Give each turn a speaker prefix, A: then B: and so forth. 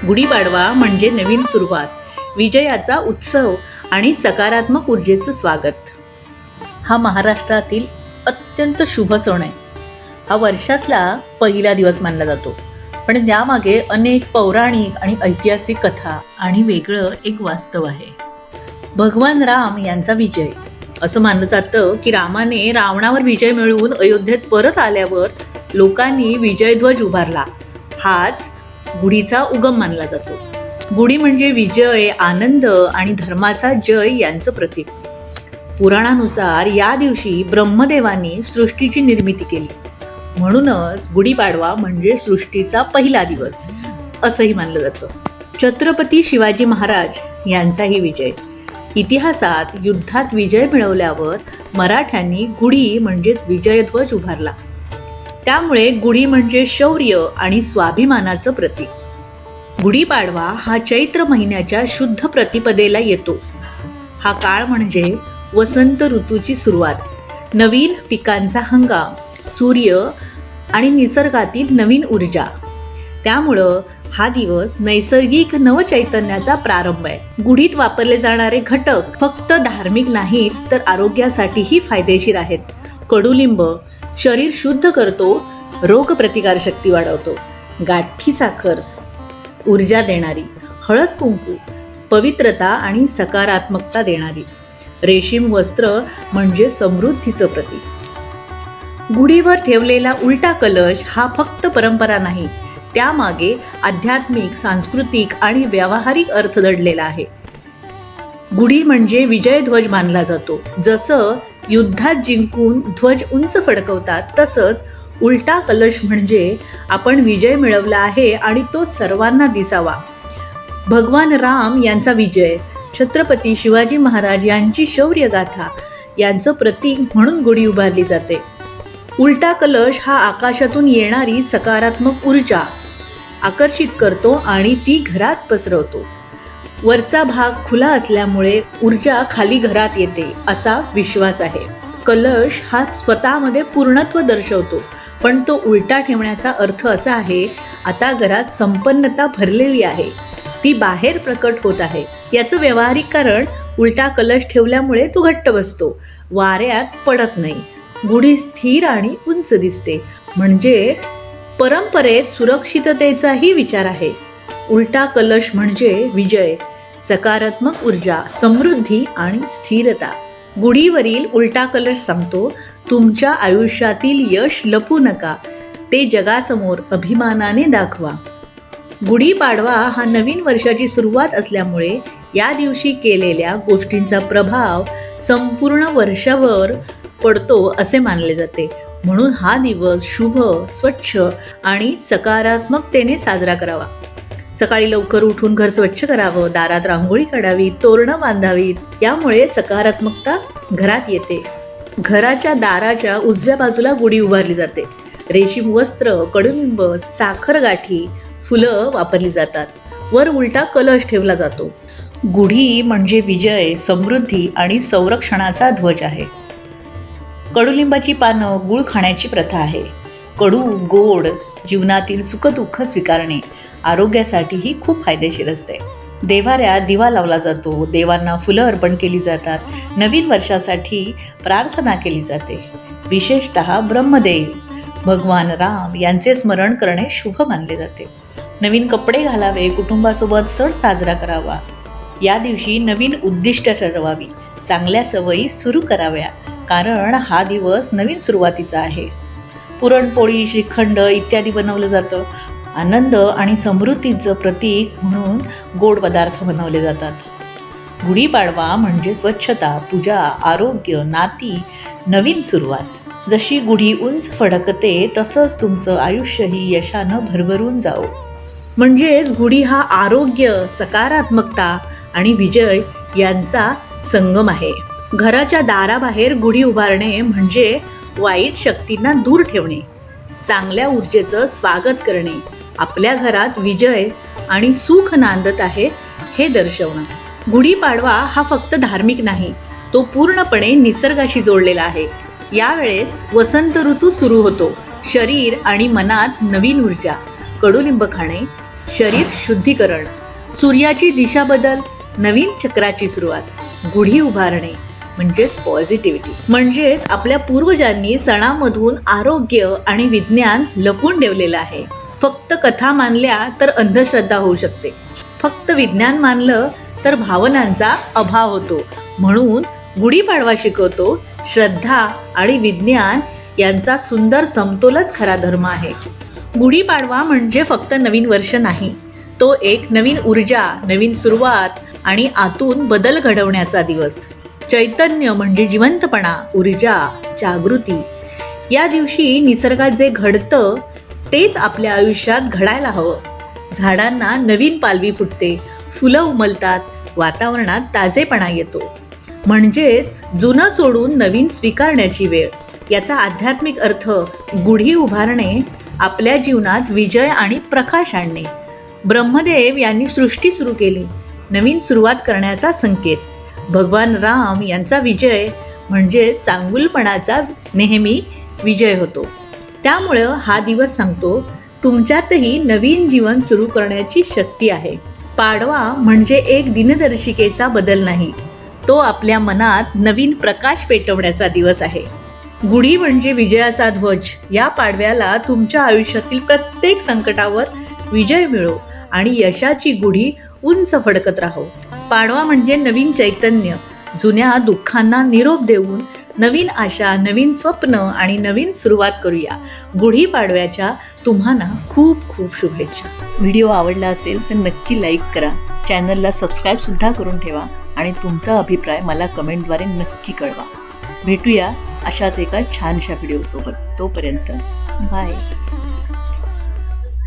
A: गुढीपाडवा म्हणजे नवीन सुरुवात, विजयाचा उत्सव आणि सकारात्मक ऊर्जेचं स्वागत. हा महाराष्ट्रातील अत्यंत शुभ सण आहे. हा वर्षातला पहिला दिवस मानला जातो, पण त्यामागे अनेक पौराणिक आणि ऐतिहासिक कथा आणि वेगळं एक वास्तव आहे. भगवान राम यांचा विजय. असं मानलं जातं की रामाने रावणावर विजय मिळवून अयोध्येत परत आल्यावर लोकांनी विजयध्वज उभारला. हाच गुढीचा उगम मानला जातो. गुढी म्हणजे विजय, आनंद आणि धर्माचा जय यांचं प्रतीक. पुराणानुसार या दिवशी ब्रह्मदेवानी सृष्टीची निर्मिती केली, म्हणूनच गुढीपाडवा म्हणजे सृष्टीचा पहिला दिवस असंही मानलं जातं. छत्रपती शिवाजी महाराज यांचाही विजय. इतिहासात युद्धात विजय मिळवल्यावर मराठ्यांनी गुढी म्हणजेच विजयध्वज उभारला. त्यामुळे गुढी म्हणजे शौर्य आणि स्वाभिमानाचं प्रतीक. गुढीपाडवा हा चैत्र महिन्याच्या शुद्ध प्रतिपदेला येतो. हा काळ म्हणजे वसंत ऋतूची सुरुवात, नवीन पिकांचा हंगाम, सूर्य आणि निसर्गातील नवीन ऊर्जा. त्यामुळं हा दिवस नैसर्गिक नवचैतन्याचा प्रारंभ आहे. गुढीत वापरले जाणारे घटक फक्त धार्मिक नाहीत तर आरोग्यासाठीही फायदेशीर आहेत. कडुलिंब शरीर शुद्ध करतो, रोगप्रतिकारशक्ती वाढवतो. गाठी साखर ऊर्जा देणारी. हळद कुंकू पवित्रता आणि सकारात्मकता देणारी. रेशीम वस्त्र म्हणजे समृद्धीचं प्रतीक. गुढीवर ठेवलेला उलटा कलश हा फक्त परंपरा नाही, त्यामागे आध्यात्मिक, सांस्कृतिक आणि व्यावहारिक अर्थ दडलेला आहे. गुढी म्हणजे विजयध्वज मानला जातो. जसं युद्धात जिंकून ध्वज उंच फडकवतात, तसंच उलटा कलश म्हणजे आपण विजय मिळवला आहे आणि तो सर्वांना दिसावा. भगवान राम यांचा विजय, छत्रपती शिवाजी महाराज यांची शौर्यगाथा यांचं प्रतीक म्हणून गुढी उभारली जाते. उलटा कलश हा आकाशातून येणारी सकारात्मक ऊर्जा आकर्षित करतो आणि ती घरात पसरवतो. वरचा भाग खुला असल्यामुळे ऊर्जा खाली घरात येते असा विश्वास आहे. कलश हा स्वतःमध्ये पूर्णत्व दर्शवतो, पण तो उलटा ठेवण्याचा अर्थ असा आहे, आता घरात संपन्नता भरलेली आहे, ती बाहेर प्रकट होत आहे. याचं व्यावहारिक कारण, उलटा कलश ठेवल्यामुळे तो घट्ट बसतो, वाऱ्यात पडत नाही. गुढी स्थिर आणि उंच दिसते, म्हणजे परंपरेत सुरक्षिततेचाही विचार आहे. उलटा कलश म्हणजे विजय, सकारात्मक ऊर्जा, समृद्धी आणि स्थिरता. गुढीवरील उलटा कलश सांगतो, तुमच्या आयुष्यातील यश लपवू नका, ते जगासमोर अभिमानाने दाखवा. गुढीपाडवा हा नवीन वर्षाची सुरुवात असल्यामुळे या दिवशी केलेल्या गोष्टींचा प्रभाव संपूर्ण वर्षभर पडतो असे मानले जाते. म्हणून हा दिवस शुभ, स्वच्छ आणि सकारात्मकतेने साजरा करावा. सकाळी लवकर उठून घर स्वच्छ करावं, दारात रांगोळी काढावी, तोरणं बांधावीत. यामुळे सकारात्मकता घरात येते. घराच्या दाराच्या उजव्या बाजूला गुढी उभारली जाते. रेशीम वस्त्र, कडुलिंब, साखर गाठी, फुलं वापरली जातात. वर उलटा कलश ठेवला जातो. गुढी म्हणजे विजय, समृद्धी आणि संरक्षणाचा ध्वज आहे. कडुलिंबाची पानं, गूळ खाण्याची प्रथा आहे. कडू, गोड जीवनातील सुखदुःख स्वीकारणे आरोग्यासाठीही खूप फायदेशीर असते. देवाऱ्यात दिवा लावला जातो, देवांना फुलं अर्पण केली जातात, नवीन वर्षासाठी प्रार्थना केली जाते. विशेषतः ब्रह्मदेव भगवान राम यांचे स्मरण करणे शुभ मानले जाते. नवीन कपडे घालावे, कुटुंबासोबत सण साजरा करावा. या दिवशी नवीन उद्दिष्ट ठरवावी, चांगल्या सवयी सुरू कराव्या, कारण हा दिवस नवीन सुरुवातीचा आहे. पुरणपोळी, श्रीखंड इत्यादी बनवलं जातं. आनंद आणि समृद्धीचं प्रतीक म्हणून गोड पदार्थ बनवले जातात. गुढीपाडवा म्हणजे स्वच्छता, पूजा, आरोग्य, नाती, नवीन सुरुवात. जशी गुढी उंच फडकते तसंच तुमचं आयुष्यही यशानं भरभरून जावो. म्हणजेच गुढी हा आरोग्य, सकारात्मकता आणि विजय यांचा संगम आहे. घराच्या दाराबाहेर गुढी उभारणे म्हणजे वाईट शक्तींना दूर ठेवणे, चांगल्या ऊर्जेचं स्वागत करणे, आपल्या घरात विजय आणि सुख नांदत आहे हे दर्शवणं. गुढीपाडवा हा फक्त धार्मिक नाही, तो पूर्णपणे निसर्गाशी जोडलेला आहे. यावेळेस वसंत ऋतू सुरू होतो. शरीर आणि मनात नवीन ऊर्जा. कडुलिंब खाणे, शरीर शुद्धीकरण, सूर्याची दिशा बदल, नवीन चक्राची सुरुवात, गुढी उभारणे म्हणजेच पॉझिटिव्हिटी. म्हणजेच आपल्या पूर्वजांनी सणामधून आरोग्य आणि विज्ञान लपवून ठेवलेलं आहे. फक्त कथा मानल्या तर अंधश्रद्धा होऊ शकते, फक्त विज्ञान मानलं तर भावनांचा अभाव होतो. म्हणून गुढीपाडवा शिकवतो श्रद्धा आणि विज्ञान यांचा सुंदर समतोलच खरा धर्म आहे. गुढीपाडवा म्हणजे फक्त नवीन वर्ष नाही, तो एक नवीन ऊर्जा, नवीन सुरुवात आणि आतून बदल घडवण्याचा दिवस. चैतन्य म्हणजे जिवंतपणा, ऊर्जा, जागृती. या दिवशी निसर्गात जे घडतं तेच आपल्या आयुष्यात घडायला हवं. झाडांना नवीन पालवी फुटते, फुलं उमलतात, वातावरणात ताजेपणा येतो. म्हणजेच जुनं सोडून नवीन स्वीकारण्याची वेळ. याचा आध्यात्मिक अर्थ गुढी उभारणे, आपल्या जीवनात विजय आणि प्रकाश आणणे. ब्रह्मदेव यांनी सृष्टी सुरू केली, नवीन सुरुवात करण्याचा संकेत. भगवान राम यांचा विजय म्हणजे चांगुलपणाचा नेहमी विजय होतो. त्यामुळं हा दिवस सांगतो तुमच्यातही नवीन जीवन सुरू करण्याची शक्ती आहे. पाडवा म्हणजे एक दिनदर्शिकेचा बदल नाही, तो आपल्या मनात नवीन प्रकाश पेटवण्याचा दिवस आहे. गुढी म्हणजे विजयाचा ध्वज. या पाडव्याला तुमच्या आयुष्यातील प्रत्येक संकटावर विजय मिळो आणि यशाची गुढी उंच फडकत राहो. पाडवा म्हणजे नवीन चैतन्य. जुन्या दुःखांना निरोप देऊन नवीन आशा, नवीन स्वप्न आणि नवीन सुरुवात करूया. गुढी पाडव्याच्या तुम्हाला खूप खूप शुभेच्छा. व्हिडिओ आवडला असेल तर नक्की लाईक करा, चॅनलला सबस्क्राईब सुद्धा करून ठेवा आणि तुमचा अभिप्राय मला कमेंटद्वारे नक्की कळवा. भेटूया अशाच एका छानशा व्हिडिओसोबत. तोपर्यंत बाय.